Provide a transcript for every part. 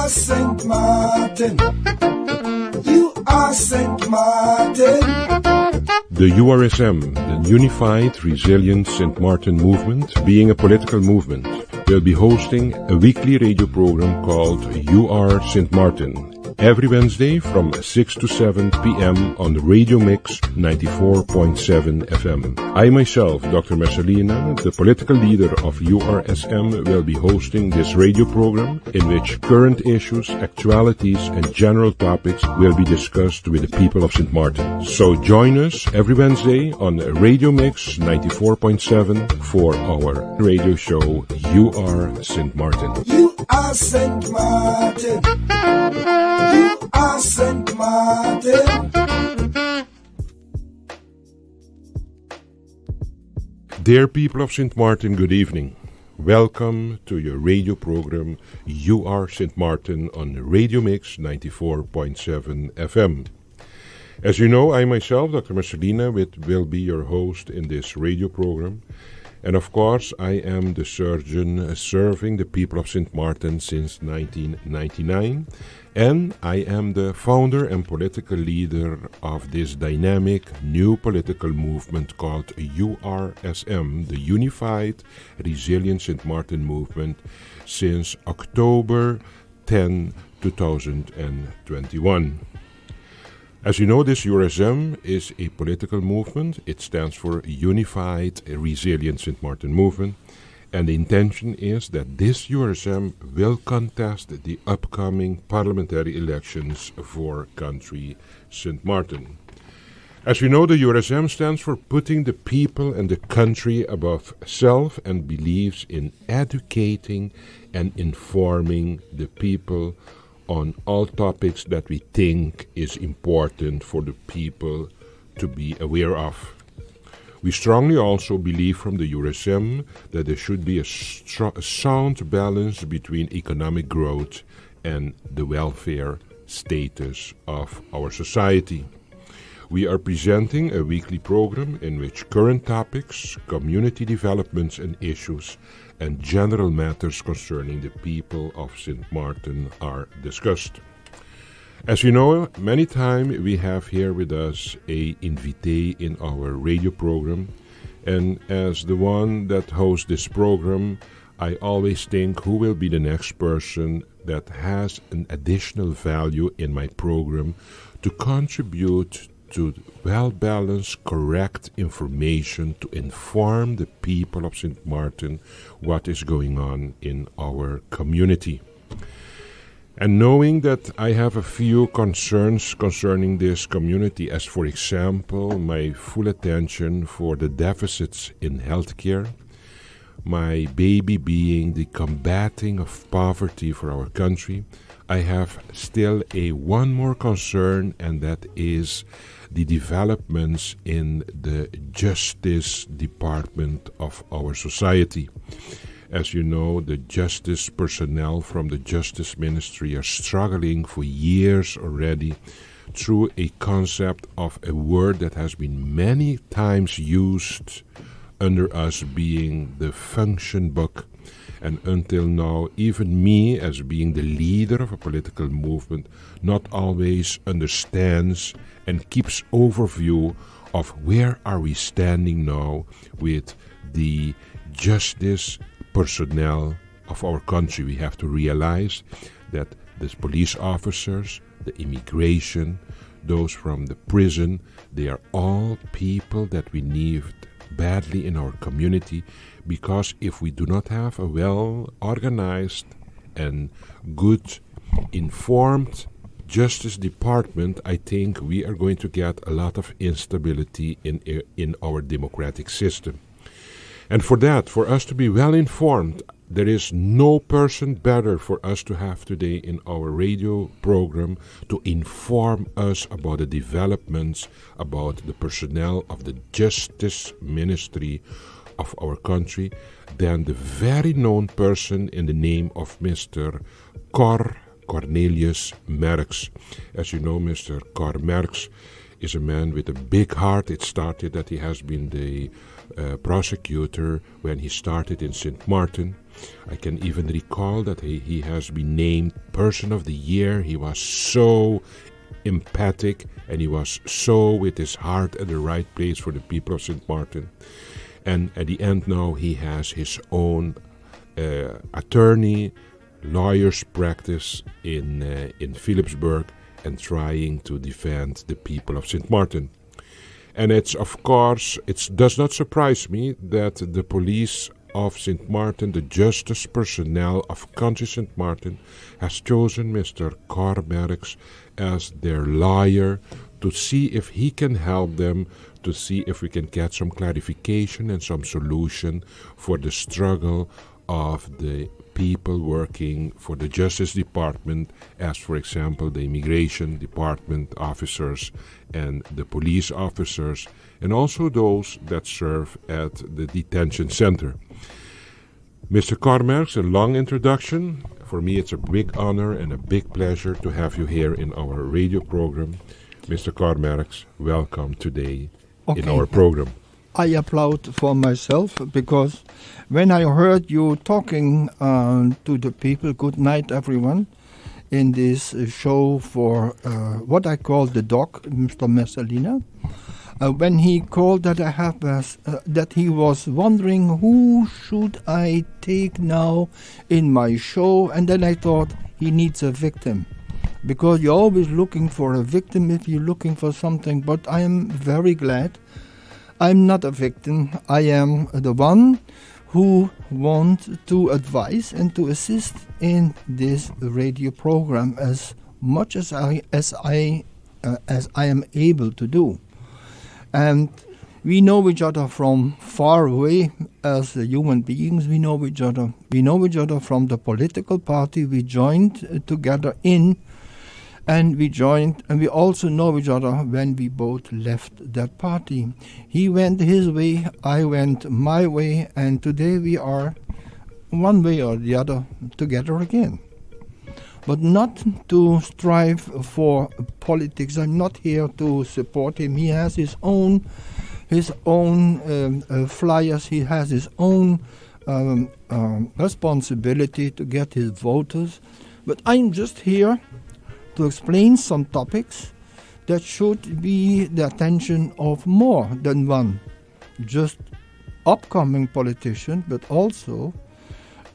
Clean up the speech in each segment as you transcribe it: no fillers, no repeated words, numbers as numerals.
are St. Maarten. You are St. Maarten. The URSM, the Unified Resilient St. Maarten Movement, being a political movement, will be hosting a weekly radio program called You Are St. Maarten, every Wednesday from 6 to 7 p.m. on the Radio Mix 94.7 FM. I myself, Dr. Messalina, the political leader of URSM, will be hosting this radio program in which current issues, actualities and general topics will be discussed with the people of St. Maarten. So join us every Wednesday on Radio Mix 94.7 for our radio show You Are St. Maarten. You are St. Maarten. You are St. Maarten. Dear people of St. Maarten, good evening. Welcome to your radio program You Are St. Maarten on Radio Mix 94.7 FM. As you know, I myself, Dr. Messalina, will be your host in this radio program. And of course, I am the surgeon serving the people of St. Maarten since 1999. And I am the founder and political leader of this dynamic new political movement called URSM, the Unified Resilient St. Maarten Movement, since October 10, 2021. As you know, this URSM is a political movement. It stands for Unified Resilient St. Maarten Movement. And the intention is that this URSM will contest the upcoming parliamentary elections for country St. Maarten. As you know, the URSM stands for putting the people and the country above self and believes in educating and informing the people on all topics that we think is important for the people to be aware of. We strongly also believe from the URSM that there should be a sound balance between economic growth and the welfare status of our society. We are presenting a weekly program in which current topics, community developments and issues, and general matters concerning the people of St. Maarten are discussed. As you know, many times we have here with us a invitee in our radio program, and as the one that hosts this program, I always think who will be the next person that has an additional value in my program to contribute to well-balanced, correct information to inform the people of St. Maarten what is going on in our community. And knowing that I have a few concerns concerning this community, as for example, my full attention for the deficits in healthcare, my baby being the combating of poverty for our country, I have still one more concern, and that is the developments in the justice department of our society. As you know, the justice personnel from the Justice Ministry are struggling for years already through a concept of a word that has been many times used under us being the function book. And until now, even me, as being the leader of a political movement, not always understands and keeps overview of where are we standing now with the justice personnel of our country. We have to realize that the police officers, the immigration, those from the prison, they are all people that we need badly in our community, because if we do not have a well-organized and good informed Justice Department, I think we are going to get a lot of instability in our democratic system. And for that, for us to be well informed, there is no person better for us to have today in our radio program to inform us about the developments, about the personnel of the Justice Ministry of our country, than the very known person in the name of Mr. Cornelius Merks. As you know, Mr. Cor Merks is a man with a big heart. It started that he has been the prosecutor when he started in Sint Maarten. I can even recall that he has been named Person of the Year. He was so empathic and he was so with his heart at the right place for the people of Sint Maarten. And at the end now he has his own attorney, lawyer's practice in Philipsburg and trying to defend the people of Sint Maarten. And it does not surprise me that the police of Sint Maarten, the justice personnel of country Sint Maarten, has chosen Mr. Carmerks as their lawyer to see if he can help them, to see if we can get some clarification and some solution for the struggle of the people working for the Justice Department, as for example the Immigration Department officers and the police officers, and also those that serve at the detention center. Mr. Carmerks, a long introduction. For me it's a big honor and a big pleasure to have you here in our radio program. Mr. Carmerks, welcome today in our program. I applaud for myself because when I heard you talking to the people, good night everyone, in this show for what I call the doc, Mr. Messalina, when he called that that he was wondering who should I take now in my show, and then I thought he needs a victim. Because you're always looking for a victim if you're looking for something, but I am very glad I'm not a victim. I am the one who wants to advise and to assist in this radio program as much as I am able to do. And we know each other from far away as human beings. We know each other. We know each other from the political party we joined together in. And we also know each other when we both left that party. He went his way, I went my way, and today we are one way or the other together again. But not to strive for politics. I'm not here to support him. He has his own flyers. He has his own responsibility to get his voters. But I'm just here to explain some topics that should be the attention of more than one, just upcoming politician, but also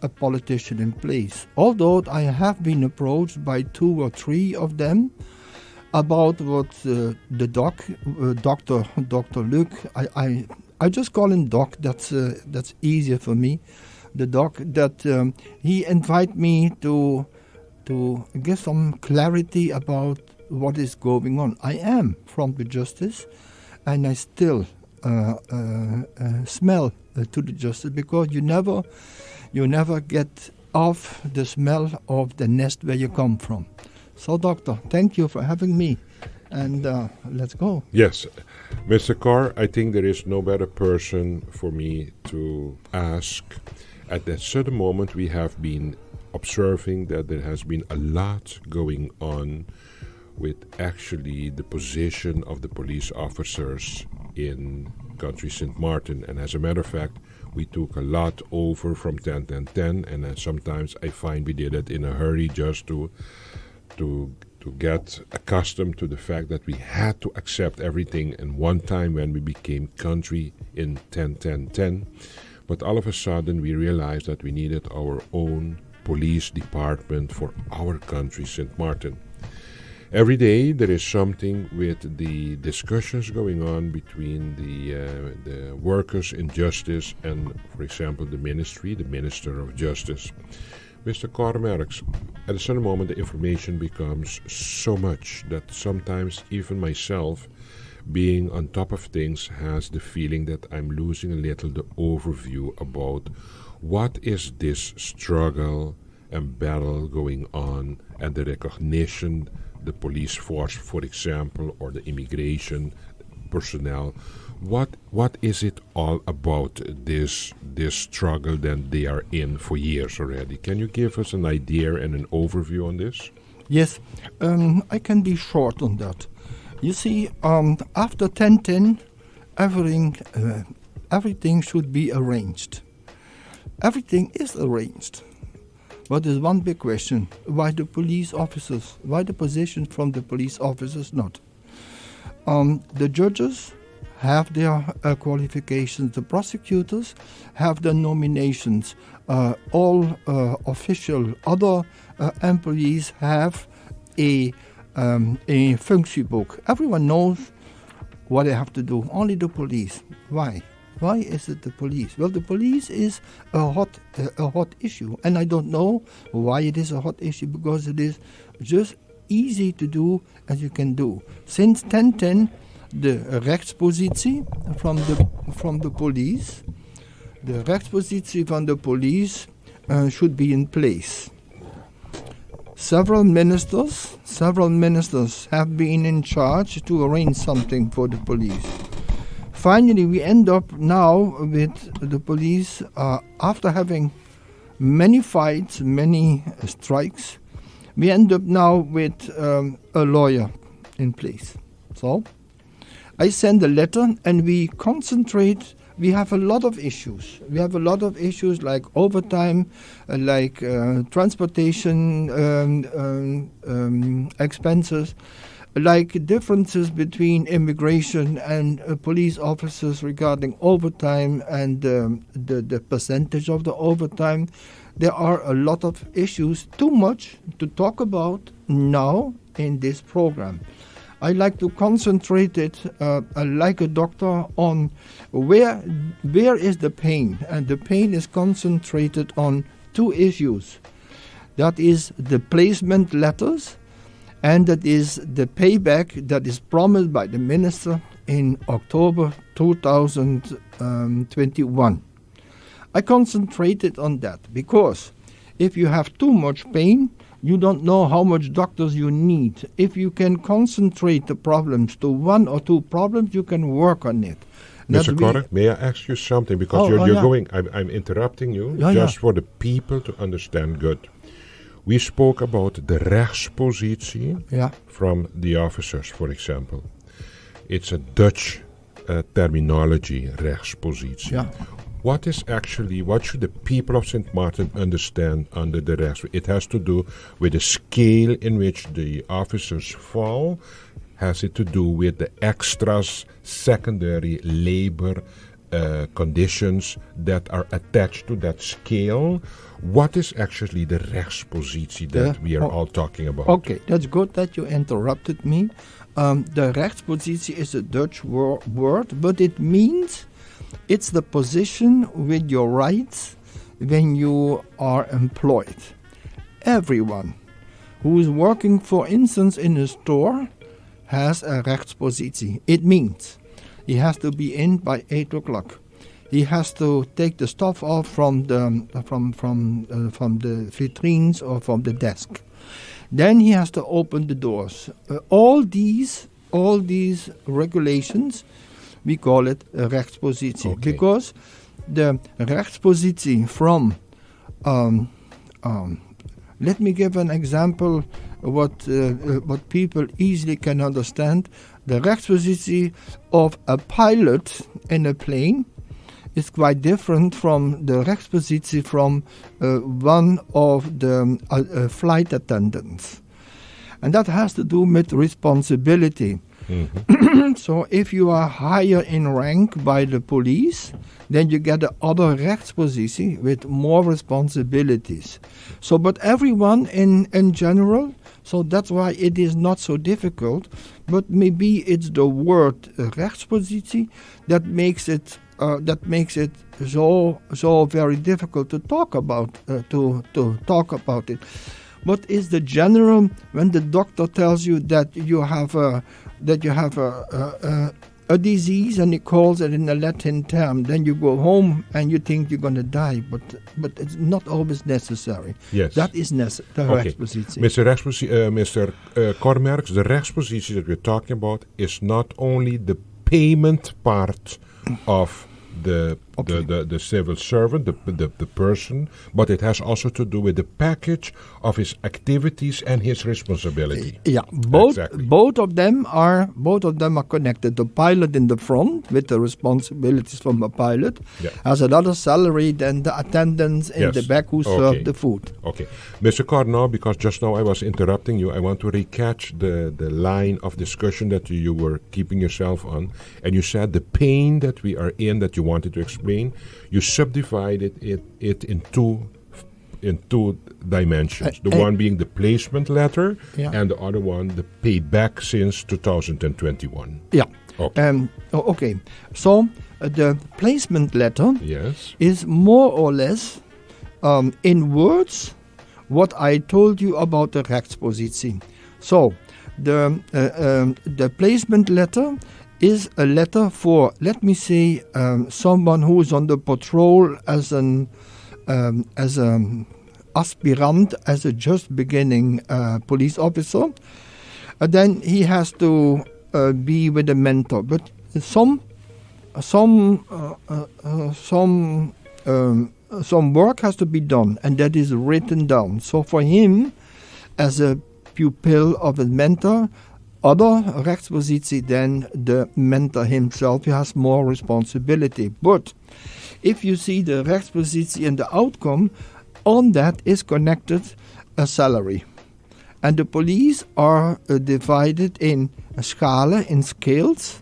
a politician in place. Although I have been approached by 2 or 3 of them about what the Dr. Luc, I just call him Doc, that's easier for me, the Doc, that he invited me to get some clarity about what is going on. I am from the justice, and I still smell to the justice, because you never get off the smell of the nest where you come from. So, Doctor, thank you for having me, and let's go. Yes, Mr. Carr, I think there is no better person for me to ask. At that certain moment, we have been observing that there has been a lot going on with actually the position of the police officers in country Sint Maarten. And as a matter of fact, we took a lot over from 10-10-10, and sometimes I find we did it in a hurry just to get accustomed to the fact that we had to accept everything in one time when we became country in 10-10-10. But all of a sudden we realized that we needed our own police department for our country, Sint Maarten. Every day there is something with the discussions going on between the workers in justice and, for example, the Minister of Justice. Mr. Carmerks, at a certain moment the information becomes so much that sometimes even myself, being on top of things, has the feeling that I'm losing a little the overview about what is this struggle and battle going on, and the recognition, the police force, for example, or the immigration personnel. What is it all about, this struggle that they are in for years already? Can you give us an idea and an overview on this? Yes, I can be short on that. You see, after 1010, everything should be arranged. Everything is arranged. But there's one big question. Why the police officers? Why the position from the police officers not? The judges have their qualifications. The prosecutors have their nominations. All official other employees have a functiebook. Everyone knows what they have to do. Only the police. Why? Why is it the police? Well, the police is a hot issue, and I don't know why it is a hot issue, because it is just easy to do as you can do. Since 1010, the rechtspositie from the police, should be in place. Several ministers have been in charge to arrange something for the police. Finally, we end up now with the police, after having many fights, many strikes, we end up now with a lawyer in place. So, I send a letter and we concentrate. We have a lot of issues. We have a lot of issues like overtime, like transportation expenses, like differences between immigration and police officers regarding overtime and the percentage of the overtime. There are a lot of issues, too much to talk about now in this program. I like to concentrate it like a doctor on where is the pain, and the pain is concentrated on two issues. That is the placement letters, and that is the payback that is promised by the minister in October 2021. I concentrated on that because if you have too much pain, you don't know how much doctors you need. If you can concentrate the problems to one or two problems, you can work on it. Mr. Korre, may I ask you something? Because you're going, I'm interrupting you just for the people to understand good. We spoke about the rechtspositie from the officers, for example. It's a Dutch terminology, rechtspositie. Yeah. What should the people of St. Maarten understand under the rechts? It has to do with the scale in which the officers fall. Has it to do with the extras, secondary labor conditions that are attached to that scale? What is actually the rechtspositie that we are all talking about? Okay, that's good that you interrupted me. The rechtspositie is a Dutch word, but it means it's the position with your rights when you are employed. Everyone who is working, for instance, in a store has a rechtspositie. It means he has to be in by 8 o'clock. He has to take the stuff off from the vitrines or from the desk. Then he has to open the doors. All these regulations, we call it a rechtspositie. Okay. Because the rechtspositie from, let me give an example what people easily can understand. The rechtspositie of a pilot in a plane is quite different from the rechtspositie from one of the flight attendants. And that has to do with responsibility. Mm-hmm. So if you are higher in rank by the police, then you get the other rechtspositie with more responsibilities. So, but everyone in general, so that's why it is not so difficult, but maybe it's the word rechtspositie that makes it so very difficult to talk about to talk about it. What is the general when the doctor tells you that you have a disease and he calls it in a Latin term, then you go home and you think you're going to die, but it's not always necessary. Yes, that is the rechtspositie. Mr. Kormerks, the rechtspositie that we're talking about is not only the payment part of the Okay. the civil servant, the person, but it has also to do with the package of his activities and his responsibility. Yeah, both Exactly. both of them are connected. The pilot in the front with the responsibilities from a pilot Yeah. has another salary than the attendants in Yes. the back who Okay. serve the food. Okay. Mr. Carnot, because just now I was interrupting you, I want to recatch the line of discussion that you were keeping yourself on. And you said the pain that we are in that you wanted to explain, you subdivided it in two dimensions. The one being the placement letter, Yeah. and the other one the payback since 2021. Yeah. Okay. Okay. So the placement letter Yes. is more or less in words what I told you about the rechtspositie. So the placement letter is a letter for, let me say, someone who is on the patrol as an aspirant, as a just beginning police officer. Then he has to be with a mentor. But some work has to be done, and that is written down. So for him, as a pupil of a mentor, other rechtspositie than the mentor himself, he has more responsibility. But if you see the rechtspositie and the outcome, on that is connected a salary. And the police are divided in schalen, in scales.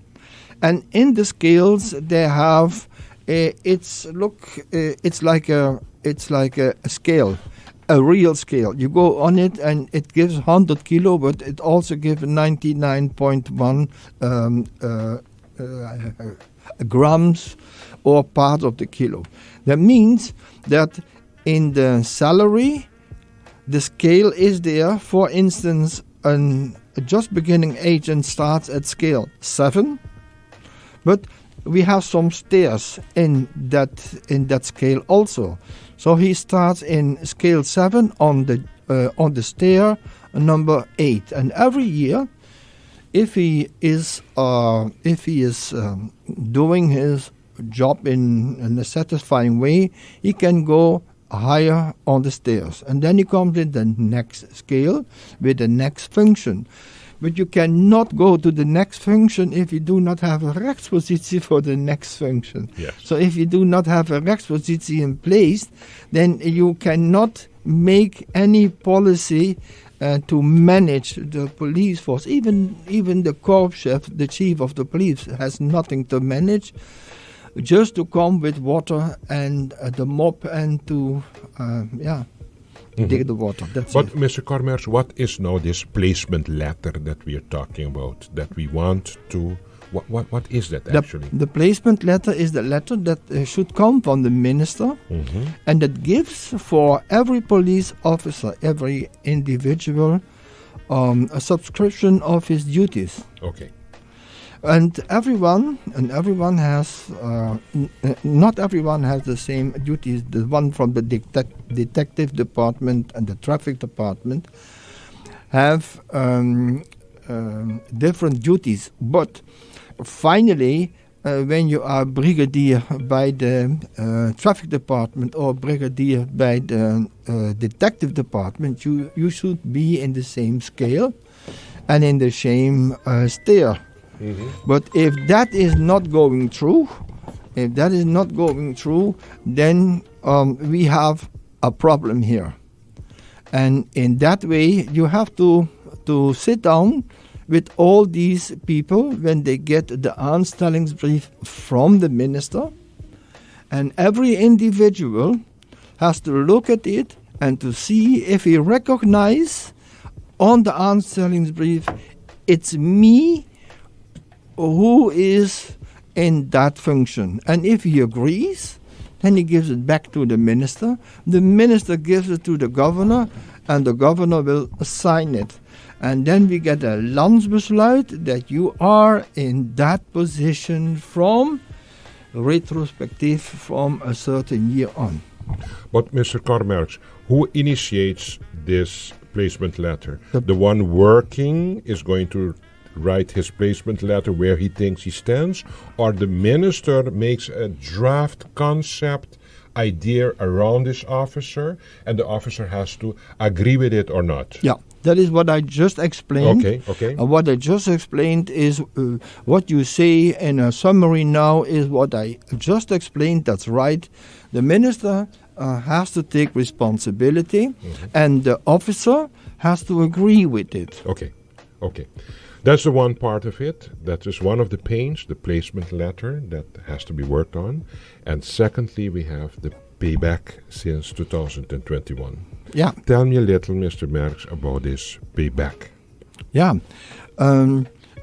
And in the scales they have it's like a scale, a real scale. You go on it and it gives 100 kilo, but it also gives 99.1 grams or part of the kilo. That means that in the salary, the scale is there. For instance, a just beginning agent starts at scale 7, but we have some stairs in that scale also. So he starts in scale 7 on the stair number 8, and every year, if he is doing his job in a satisfying way, he can go higher on the stairs, and then he comes in the next scale with the next function. But you cannot go to the next function if you do not have a rechtspositie for the next function. Yes. So if you do not have a rechtspositie in place, then you cannot make any policy to manage the police force. Even the corps chef, the chief of the police, has nothing to manage, just to come with water and the mop and to dig the water. That's But it. Mr. Cormers, what is now this placement letter that we are talking about, that we want to, what is that actually? The placement letter is the letter that should come from the minister, and that gives for every police officer, every individual, a subscription of his duties. Okay. And everyone has, not everyone has the same duties. The one from the detective department and the traffic department have different duties. But finally, when you are brigadier by the traffic department or brigadier by the detective department, you should be in the same scale and in the same stair. But if that is not going through, then we have a problem here. And in that way, you have to sit down with all these people when they get the aanstellingsbrief from the minister. And every individual has to look at it and to see if he recognizes on the aanstellingsbrief, it's me who is in that function. And if he agrees, then he gives it back to the minister. The minister gives it to the governor, and the governor will sign it. And then we get a landsbesluit that you are in that position from retrospective from a certain year on. But Mr. Cormers, who initiates this placement letter? The one working is going to write his placement letter where he thinks he stands, or the minister makes a draft concept idea around this officer, and the officer has to agree with it or not? Yeah, that is what I just explained. Okay. What I just explained is what you say in a summary now is what I just explained. That's right. The minister has to take responsibility, and the officer has to agree with it. Okay. That's the one part of it. That is one of the pains, the placement letter that has to be worked on. And secondly, we have the payback since 2021. Yeah. Tell me a little, Mr. Merks, about this payback. Yeah.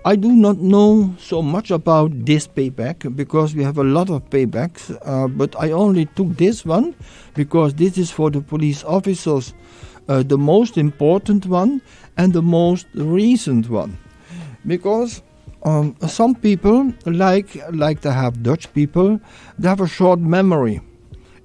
I do not know so much about this payback because we have a lot of paybacks, but I only took this one because this is for the police officers, the most important one and the most recent one. Because some people, like to have Dutch people, they have a short memory.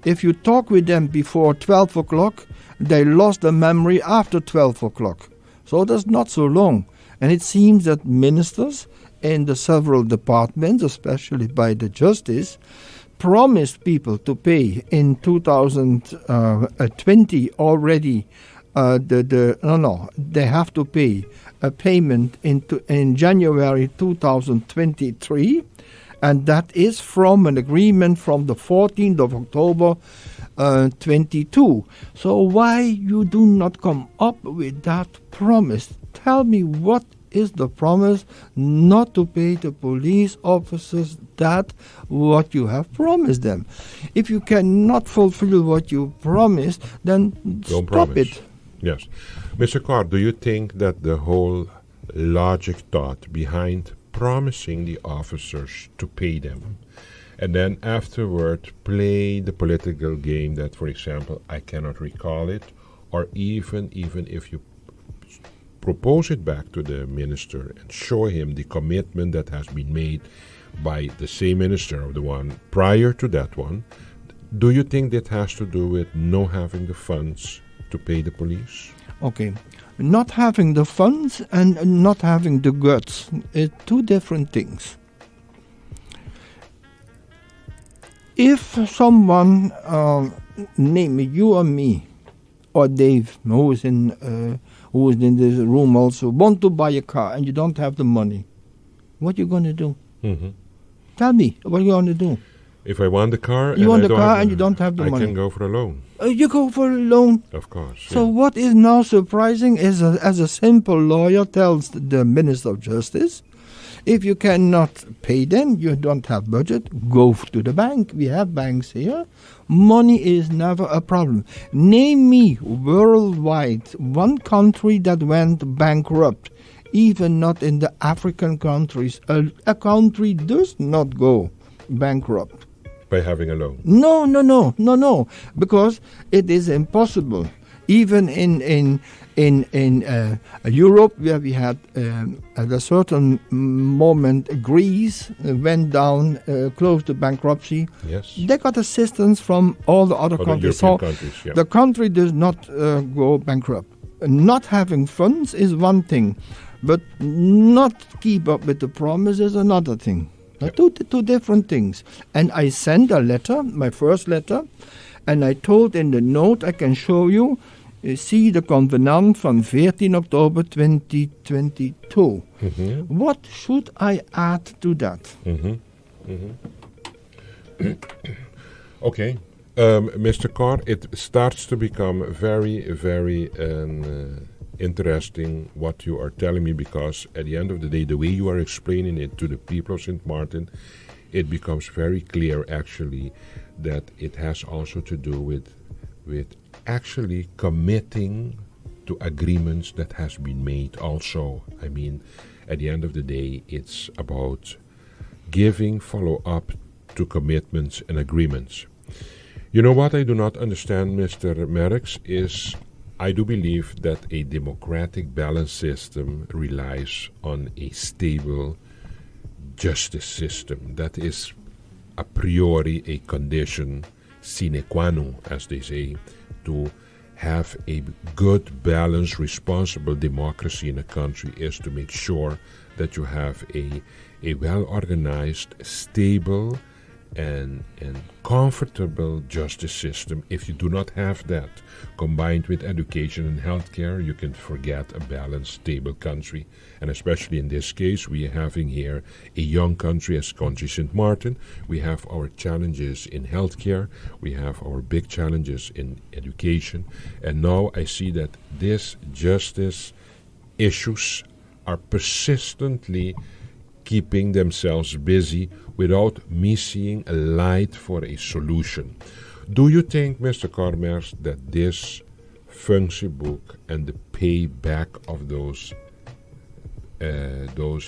If you talk with them before 12 o'clock, they lost the memory after 12 o'clock. So that's not so long. And it seems that ministers in the several departments, especially by the justice, promised people to pay in 2020 already. They have to pay a payment in January 2023, and that is from an agreement from the 14th of October 22. So why you do not come up with that promise? Tell me what is the promise not to pay the police officers that what you have promised them. If you cannot fulfill what you promised, then Don't stop promise. it. Yes. Mr. Carr, do you think that the whole logic thought behind promising the officers to pay them and then afterward play the political game that, for example, I cannot recall it, or even if you propose it back to the minister and show him the commitment that has been made by the same minister of the one prior to that one, do you think that has to do with no having the funds to pay the police? Okay. Not having the funds and not having the guts is two different things. If someone, name it, you or me, or Dave, who is in this room also, want to buy a car and you don't have the money, what you going to do? Mm-hmm. Tell me, what you going to do? If I want the car, You want the car and you don't have the I money. can go for a loan. You go for a loan. Of course. So what is now surprising is, as a simple lawyer tells the Minister of Justice, if you cannot pay them, you don't have budget, go to the bank. We have banks here. Money is never a problem. Name me worldwide one country that went bankrupt, even not in the African countries. A country does not go bankrupt. By having a loan. No, because it is impossible. Even in Europe, where we had at a certain moment Greece went down close to bankruptcy. Yes. They got assistance from all the other countries. European countries, yeah. The country does not go bankrupt. Not having funds is one thing, but not keep up with the promise is another thing. Two different things. And I sent a letter, my first letter, and I told in the note, I can show you, see the covenant from 14 October 2022. Mm-hmm. What should I add to that? Mm-hmm. Mm-hmm. Okay. Mr. Carr, it starts to become very, very interesting what you are telling me, because at the end of the day, the way you are explaining it to the people of St. Maarten, it becomes very clear actually that it has also to do with actually committing to agreements that has been made also. I mean, at the end of the day, it's about giving follow-up to commitments and agreements. You know what I do not understand, Mr. Merks, is I do believe that a democratic balanced system relies on a stable justice system. That is a priori a condition sine qua non, as they say, to have a good, balanced, responsible democracy in a country is to make sure that you have a well-organized, stable, and comfortable justice system. If you do not have that, combined with education and healthcare, you can forget a balanced, stable country. And especially in this case, we are having here a young country as country Sint Maarten. We have our challenges in healthcare. We have our big challenges in education. And now I see that these justice issues are persistently keeping themselves busy without me seeing a light for a solution. Do you think, Mr. Kormers, that this functiebook and the payback of those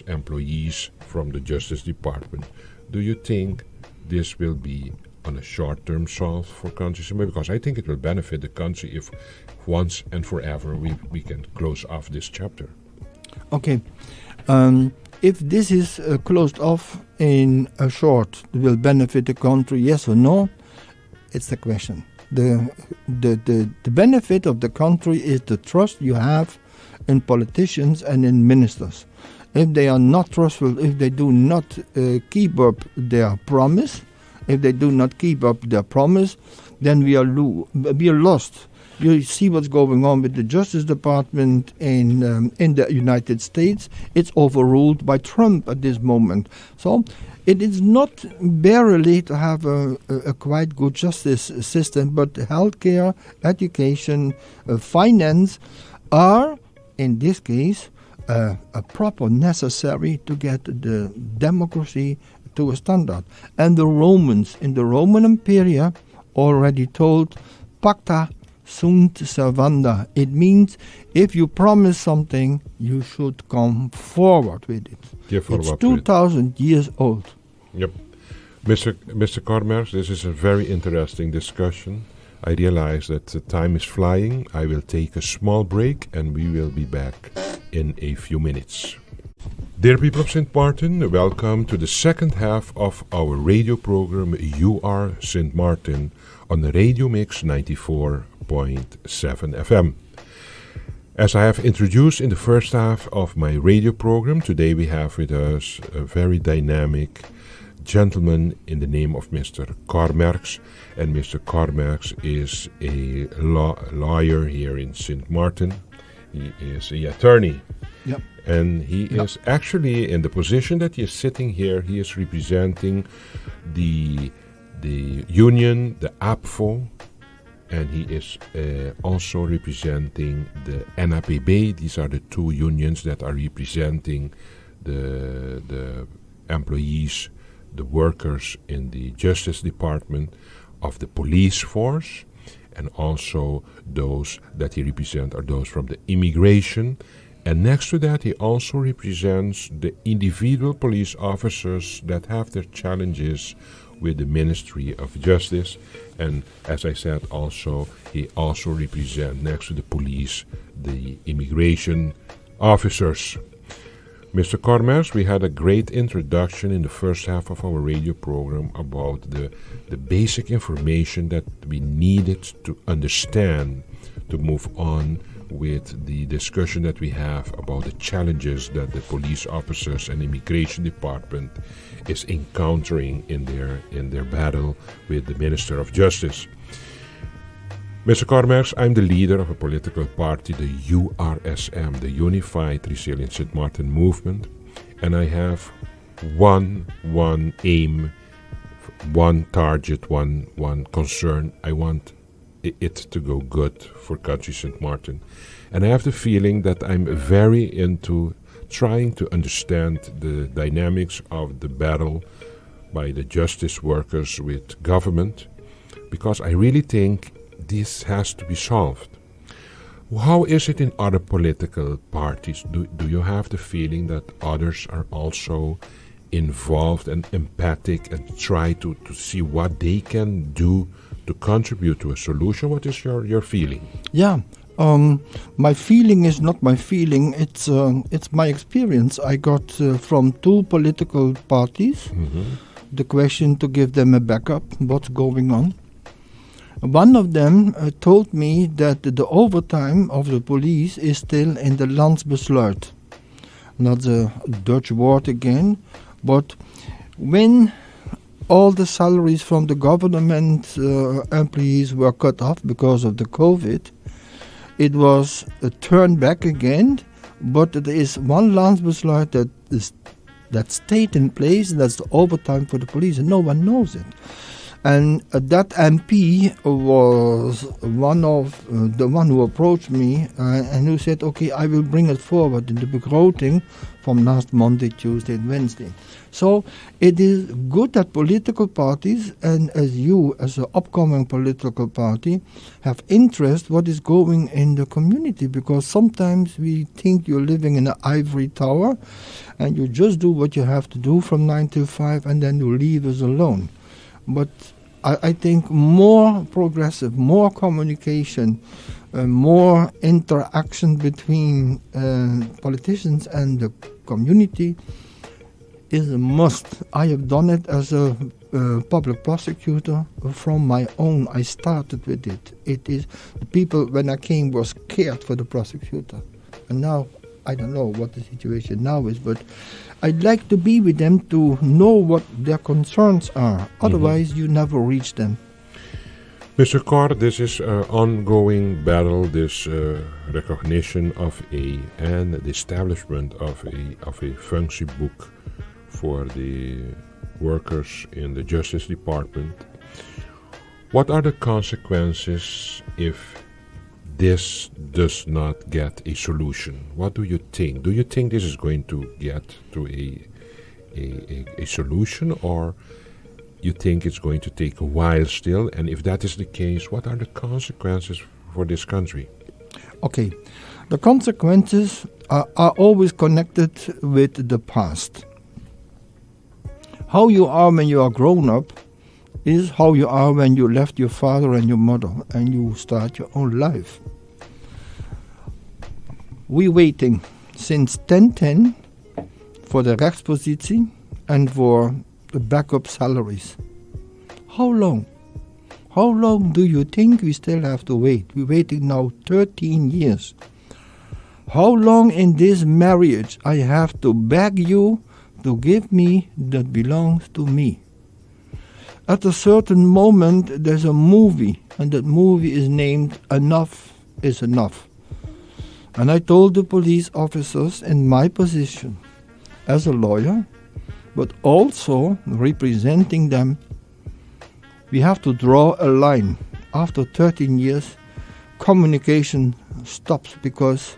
employees from the Justice Department, do you think this will be on a short-term solve for countries? Because I think it will benefit the country if once and forever we can close off this chapter. Okay. If this is closed off in a short, will benefit the country, yes or no? It's the question. The benefit of the country is the trust you have in politicians and in ministers. If they are not trustful, if they do not keep up their promise, then we are lost. You see what's going on with the Justice Department in the United States. It's overruled by Trump at this moment. So it is not barely to have a quite good justice system, but healthcare, education, finance are, in this case, a proper necessary to get the democracy to a standard. And the Romans in the Roman Empire already told pacta sunt servanda. It means if you promise something, you should come forward with it. It's 2,000 years old. Yep. Mr. Kormers, this is a very interesting discussion. I realize that the time is flying. I will take a small break and we will be back in a few minutes. Dear people of Sint Maarten, welcome to the second half of our radio program You Are Sint Maarten on the Radio Mix 94.7 FM. As I have introduced in the first half of my radio program, today we have with us a very dynamic gentleman in the name of Mr. Kormers. And Mr. Kormers is a lawyer here in Sint Maarten. He is an attorney. Yep. And he is actually in the position that he is sitting here, he is representing the union, the APFO, and he is also representing the NAPB. These are the two unions that are representing the employees, the workers in the Justice Department, of the police force, and also those that he represents are those from the immigration. And next to that, he also represents the individual police officers that have their challenges with the Ministry of Justice. And as I said, also he also represents, next to the police, the immigration officers. Mr. Kormers, we had a great introduction in the first half of our radio program about the basic information that we needed to understand to move on with the discussion that we have about the challenges that the police officers and immigration department is encountering in their battle with the Minister of Justice. Mr. Kormers, I'm the leader of a political party, the URSM, the Unified Resilient Sint Maarten Movement, and I have one aim, one target, one concern. I want it to go good for country Sint Maarten. And I have the feeling that I'm very into trying to understand the dynamics of the battle by the justice workers with government, because I really think this has to be solved. How is it in other political parties? Do you have the feeling that others are also involved and empathic and try to see what they can do to contribute to a solution? What is your feeling? Yeah, my feeling is not my feeling. It's my experience. I got from two political parties the question to give them a backup. What's going on? One of them told me that the overtime of the police is still in the Landsbesluit. Not the Dutch word again, but when all the salaries from the government employees were cut off because of the COVID, it was turned back again, but there is one Landsbesluit that stayed in place, and that's the overtime for the police, and no one knows it. And that MP was one of the one who approached me and who said, okay, I will bring it forward in the begroting from last Monday, Tuesday and Wednesday. So it is good that political parties, and as you as an upcoming political party, have interest what is going in the community, because sometimes we think you're living in an ivory tower and you just do what you have to do from 9 to 5 and then you leave us alone. But I think more progressive, more communication, more interaction between politicians and the community is a must. I have done it as a public prosecutor from my own. I started with it. It is the people when I came were scared for the prosecutor, and now I don't know what the situation now is, but I'd like to be with them to know what their concerns are. Otherwise, you never reach them. Mr. Cor, this is an ongoing battle, this recognition of and the establishment of a function book for the workers in the Justice Department. What are the consequences if this does not get a solution? What do you think? Do you think this is going to get to a solution, or you think it's going to take a while still? And if that is the case, what are the consequences for this country? Okay, the consequences are always connected with the past. How you are when you are grown up is how you are when you left your father and your mother and you start your own life. We're waiting since 1010 for the rechtspositie and for the backup salaries. How long? How long do you think we still have to wait? We're waiting now 13 years. How long in this marriage I have to beg you to give me that belongs to me? At a certain moment, there's a movie, and that movie is named Enough is Enough. And I told the police officers in my position as a lawyer, but also representing them, we have to draw a line. After 13 years, communication stops because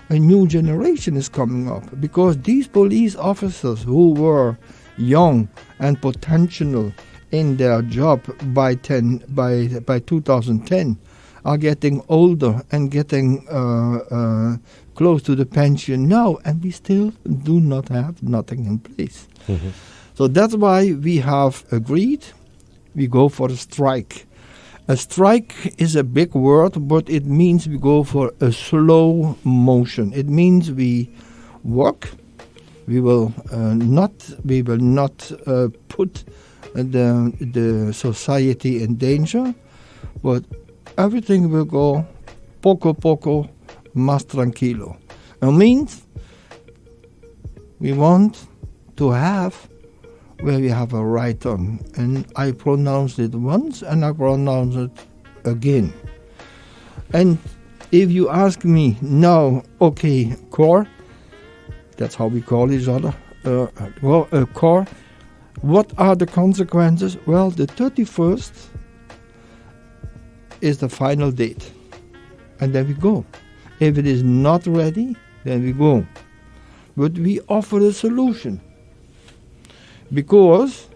a new generation is coming up. Because these police officers who were young and potential in their job by 2010 are getting older and getting close to the pension now, and we still do not have nothing in place. Mm-hmm. So that's why we have agreed we go for a strike. A strike is a big word, but it means we go for a slow motion. It means we work. We will not put the society in danger, but everything will go poco poco, más tranquilo. It means we want to have where we have a right on. And I pronounced it once and I pronounce it again. And if you ask me now, okay, Cor, that's how we call each other, Cor, what are the consequences? Well, the 31st is the final date. And then we go. If it is not ready, then we go. But we offer a solution. Because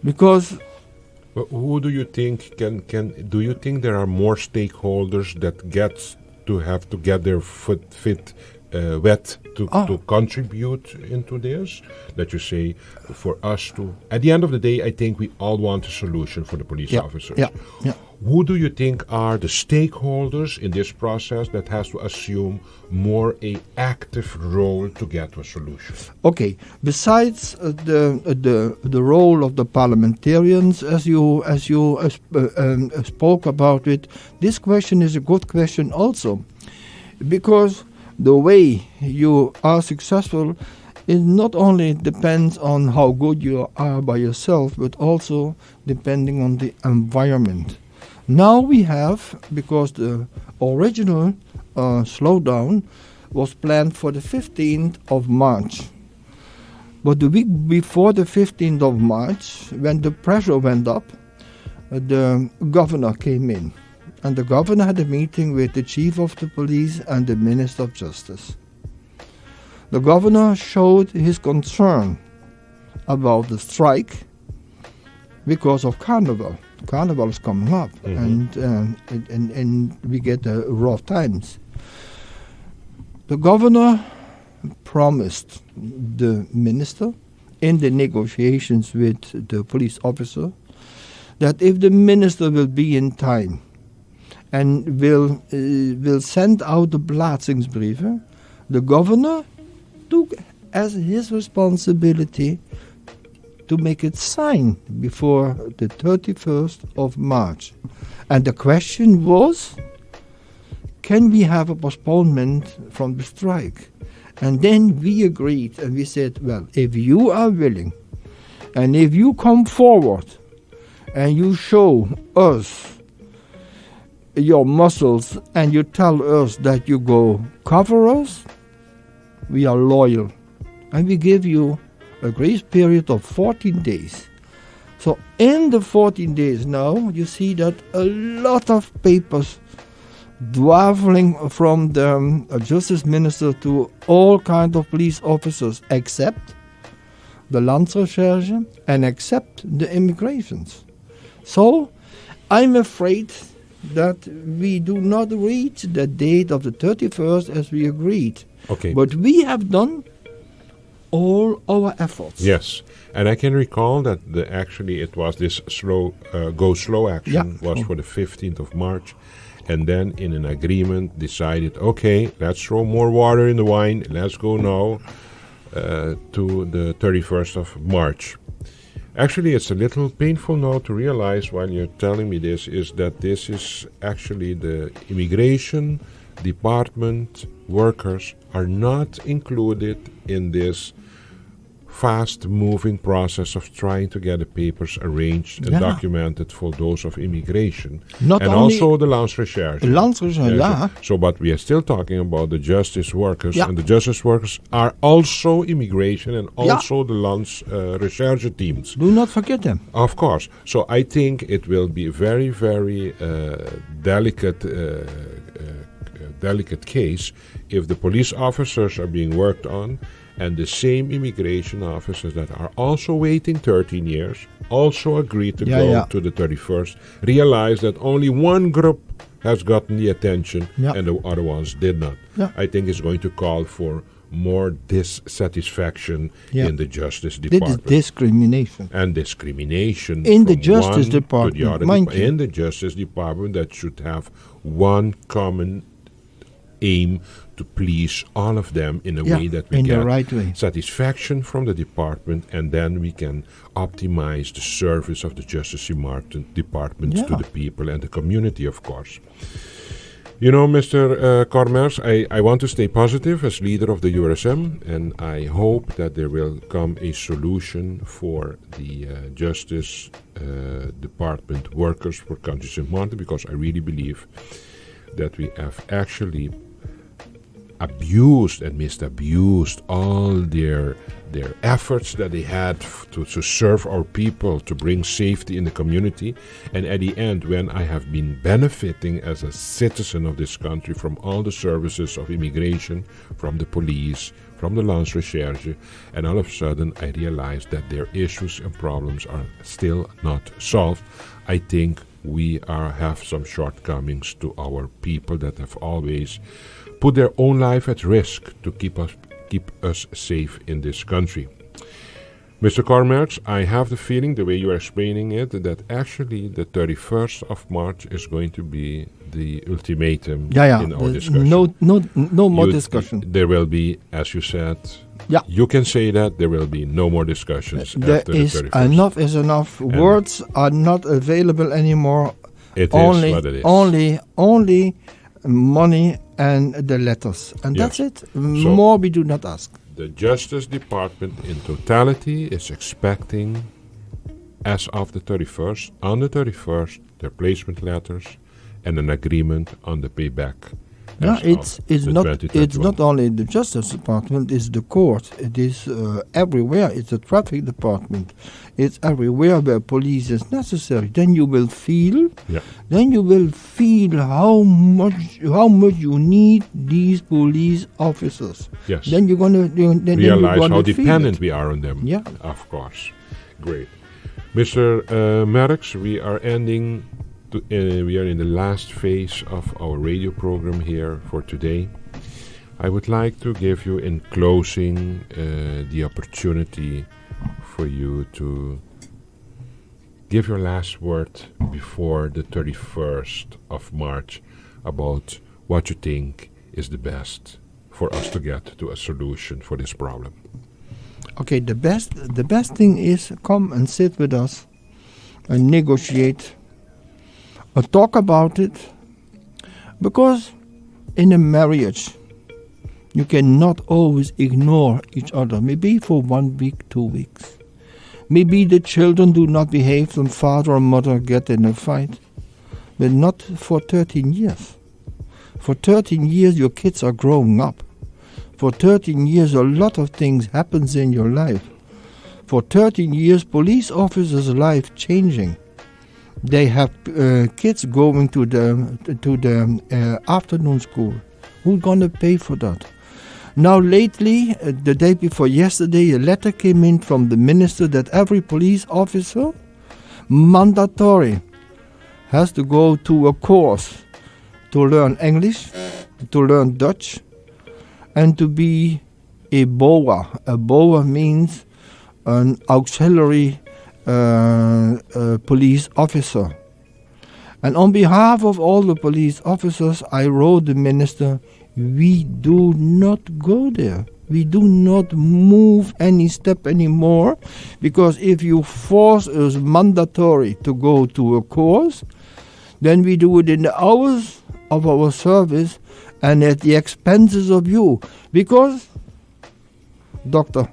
but who do you think do you think there are more stakeholders that have to get their feet wet to contribute into this? That you say, for us to, at the end of the day, I think we all want a solution for the police officers. Yeah. who do you think are the stakeholders in this process that has to assume more a active role to get to a solution? Okay. Besides the role of the parliamentarians, as you spoke about it, this question is a good question also, because the way you are successful, it not only depends on how good you are by yourself, but also depending on the environment. Now we have, because the original slowdown was planned for the 15th of March. But the week before the 15th of March, when the pressure went up, the governor came in. And the governor had a meeting with the chief of the police and the minister of justice. The governor showed his concern about the strike because of Carnival. Carnival is coming up, and we get rough times. The governor promised the minister in the negotiations with the police officer that if the minister will be in time and will send out the plaatsingsbrieven, the governor took as his responsibility to make it sign before the 31st of March. And the question was, can we have a postponement from the strike? And then we agreed and we said, well, if you are willing and if you come forward and you show us your muscles and you tell us that you go cover us, we are loyal. And we give you a grace period of 14 days. So in the 14 days now, you see that a lot of papers traveling from the justice minister to all kinds of police officers, except the Landsrecherche and except the immigrations. So I'm afraid that we do not reach the date of the 31st as we agreed. Okay. But we have done all our efforts. Yes, and I can recall that actually it was this go slow action was for the 15th of March, and then in an agreement decided, okay, let's throw more water in the wine, let's go now to the 31st of March. Actually, it's a little painful now to realize while you're telling me this, is that this is actually the immigration department workers are not included in this fast-moving process of trying to get the papers arranged and documented for those of immigration. Not and only also the Landsrecherche. So, but we are still talking about the justice workers, and the justice workers are also immigration and also the Landsrecherche teams. Do not forget them. Of course. So I think it will be a very, very delicate case if the police officers are being worked on and the same immigration officers that are also waiting 13 years also agreed to go to the 31st, realize that only one group has gotten the attention and the other ones did not. I think it's going to call for more dissatisfaction in the Justice Department. Discrimination. And discrimination in the Justice Department. In the Justice Department that should have one common aim to please all of them in a way that we get satisfaction from the department, and then we can optimize the service of the Justice Department to the people and the community, of course. You know, Mr. Kormers, I want to stay positive as leader of the URSM, and I hope that there will come a solution for the Justice Department workers for Country Sint Maarten, because I really believe that we have actually abused and misabused all their efforts that they had to serve our people, to bring safety in the community. And at the end, when I have been benefiting as a citizen of this country from all the services of immigration, from the police, from the Landsrecherche, and all of a sudden I realized that their issues and problems are still not solved, I think we have some shortcomings to our people that have always put their own life at risk to keep us safe in this country. Mr. Cormerks, I have the feeling, the way you are explaining it, that actually the 31st of March is going to be the ultimatum in our discussion. No more discussion. There will be, as you said, Yeah. you can say that there will be no more discussions There after the is 31st. enough is enough. Words are not available anymore. It only, is what it is. Only money and the letters. And that's it. More we do not ask. The Justice Department in totality is expecting, as of the 31st, on the 31st, their placement letters and an agreement on the payback. Yeah, it's not only the Justice Department, it's the court. It is everywhere. It's the traffic department. It's everywhere where police is necessary. Then you will feel. Yeah. Then you will feel how much you need these police officers. Yes. Then you're gonna realize how dependent we are on them. Yeah. Of course. Great, Mr. Merks, we are ending. We are in the last phase of our radio program here for today. I would like to give you in closing the opportunity for you to give your last word before the 31st of March about what you think is the best for us to get to a solution for this problem. Okay, the best thing is come and sit with us and negotiate. Or talk about it, because in a marriage you cannot always ignore each other. Maybe for 1 week, 2 weeks. Maybe the children do not behave and father or mother get in a fight, but not for 13 years. For 13 years your kids are growing up. For 13 years a lot of things happens in your life. For 13 years police officers' life changing. They have kids going to the afternoon school. Who's gonna pay for that? Now lately, the day before yesterday, a letter came in from the minister that every police officer, mandatory, has to go to a course to learn English, to learn Dutch, and to be a BOA. A BOA means an auxiliary police officer. And on behalf of all the police officers, I wrote the minister, we do not go there. We do not move any step anymore, because if you force us mandatory to go to a course, then we do it in the hours of our service and at the expenses of you. Because, doctor,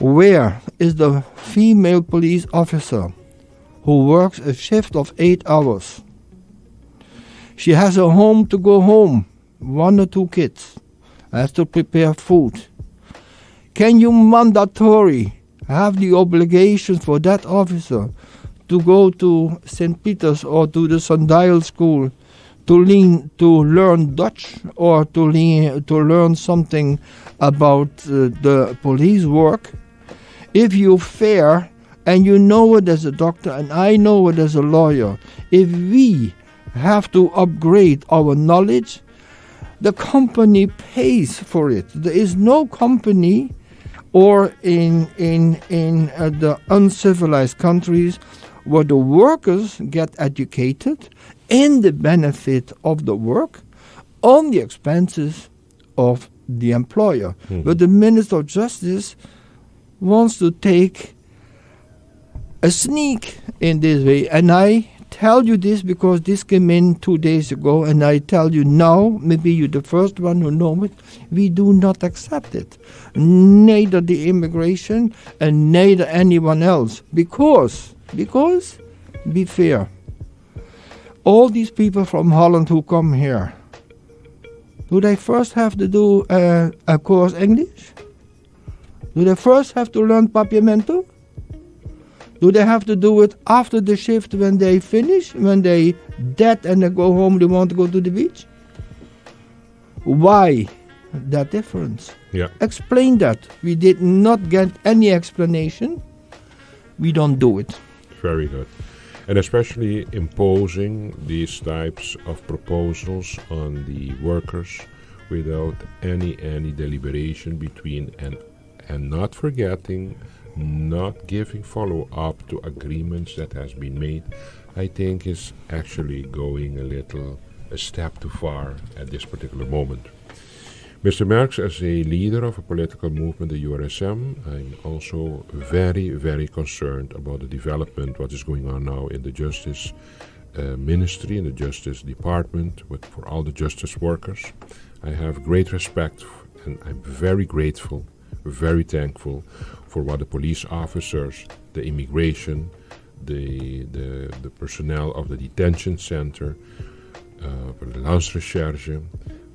where is the female police officer who works a shift of 8 hours? She has a home to go home, 1 or 2 kids, has to prepare food. Can you mandatory have the obligation for that officer to go to St. Peter's or to the Sundial School to learn Dutch or to learn something about the police work? If you fair, and you know it as a doctor, and I know it as a lawyer, if we have to upgrade our knowledge, the company pays for it. There is no company, or in the uncivilized countries, where the workers get educated in the benefit of the work on the expenses of the employer. Mm-hmm. But the Minister of Justice wants to take a sneak in this way, and I tell you this because this came in 2 days ago, and I tell you now, maybe you're the first one who know it, we do not accept it, neither the immigration and neither anyone else, because be fair, all these people from Holland who come here, do they first have to do a course English? Do they first have to learn papiamento? Do they have to do it after the shift when they finish, when they dead and they go home, they want to go to the beach? Why that difference? Yeah. Explain that. We did not get any explanation. We don't do it. Very good. And especially imposing these types of proposals on the workers without any deliberation between and not forgetting, not giving follow-up to agreements that has been made, I think is actually going a step too far at this particular moment. Mr. Merckx, as a leader of a political movement, the URSM, I'm also very, very concerned about the development, what is going on now in the Justice Ministry, in the Justice Department, for all the justice workers. I have great respect and I'm very grateful, very thankful for what the police officers, the immigration, the personnel of the detention center, for the Landsrecherche,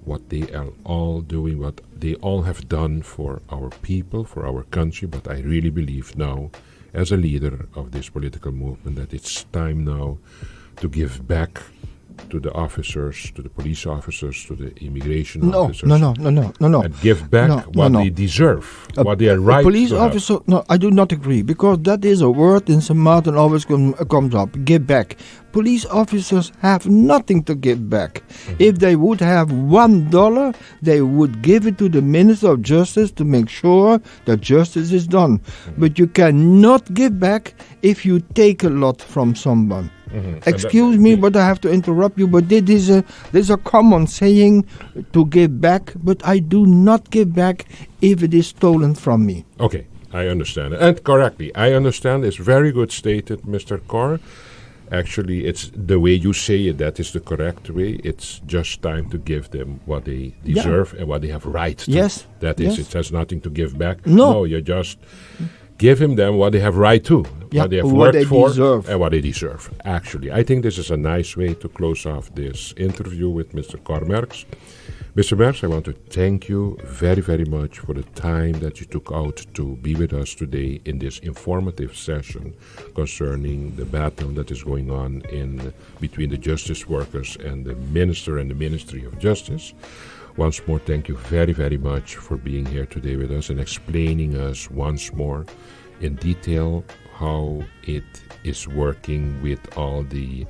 what they are all doing, what they all have done for our people, for our country. But I really believe now, as a leader of this political movement, that it's time now to give back to the officers, to the police officers, to the immigration officers. No. And give back what they deserve, what they are right police to officer, have. no, I do not agree, because that is a word in St. Maarten always comes up, give back. Police officers have nothing to give back. If they would have $1, they would give it to the Minister of Justice to make sure that justice is done. But you cannot give back if you take a lot from someone. Excuse me, but I have to interrupt you. But this is a common saying to give back. But I do not give back if it is stolen from me. Okay, I understand. And correctly, I understand. It's very good stated, Mr. Cor. Actually, it's the way you say it, that is the correct way. It's just time to give them what they deserve and what they have right to. Yes. That is, it has nothing to give back. No, you just give them what they have right to, what they have what worked they for, deserve. and what they deserve. Actually, I think this is a nice way to close off this interview with Mr. Cor Merckx. Mr. Merckx, I want to thank you very, very much for the time that you took out to be with us today in this informative session concerning the battle that is going on between the justice workers and the minister and the Ministry of Justice. Once more, thank you very, very much for being here today with us and explaining us once more in detail how it is working with all the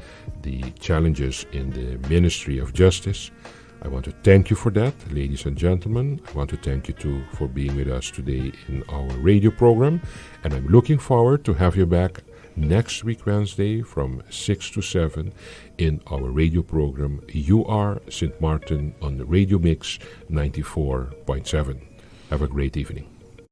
challenges in the Ministry of Justice. I want to thank you for that, ladies and gentlemen. I want to thank you too for being with us today in our radio program. And I'm looking forward to have you back next week, Wednesday, from 6 to 7 in our radio program, You Are St. Maarten on the Radio Mix 94.7. Have a great evening.